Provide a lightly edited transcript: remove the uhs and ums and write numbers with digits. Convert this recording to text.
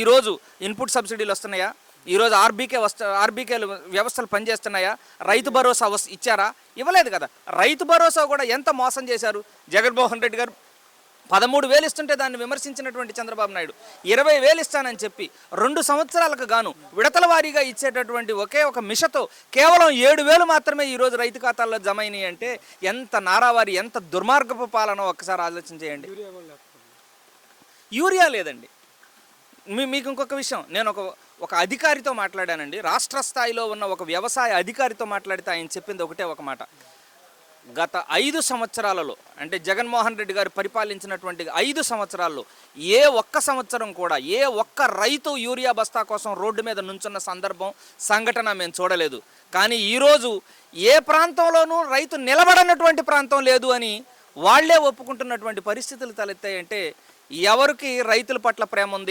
ఈరోజు ఇన్పుట్ సబ్సిడీలు వస్తున్నాయా? ఈరోజు ఆర్బీకే వ్యవస్థలు పనిచేస్తున్నాయా? రైతు భరోసా ఇచ్చారా? ఇవ్వలేదు కదా. రైతు భరోసా కూడా ఎంత మోసం చేశారు జగన్మోహన్ రెడ్డి గారు. 13,000 ఇస్తుంటే దాన్ని విమర్శించినటువంటి చంద్రబాబు నాయుడు 20,000 ఇస్తానని చెప్పి 2 సంవత్సరాలకు గాను విడతల వారీగా ఇచ్చేటటువంటి ఒకే ఒక మిషతో కేవలం 7,000 మాత్రమే ఈరోజు రైతు ఖాతాల్లో జమ అయినాయి అంటే ఎంత నారావారి, ఎంత దుర్మార్గపు పాలన ఒక్కసారి ఆలోచన చేయండి. యూరియా లేదండి. మీకు ఇంకొక విషయం, నేను ఒక అధికారితో మాట్లాడానండి. రాష్ట్ర స్థాయిలో ఉన్న ఒక వ్యవసాయ అధికారితో మాట్లాడితే ఆయన చెప్పింది ఒకటే ఒక మాట. గత 5 సంవత్సరాలలో, అంటే జగన్మోహన్ రెడ్డి గారు పరిపాలించినటువంటి 5 సంవత్సరాల్లో ఏ ఒక్క సంవత్సరం కూడా ఏ ఒక్క రైతు యూరియా బస్తా కోసం రోడ్డు మీద నుంచున్న సంఘటన మేము చూడలేదు. కానీ ఈరోజు ఏ ప్రాంతంలోనూ రైతు నిలబడనటువంటి ప్రాంతం లేదు అని వాళ్లే ఒప్పుకుంటున్నటువంటి పరిస్థితులు తలెత్తాయంటే ఎవరికి రైతుల పట్ల ప్రేమ ఉంది?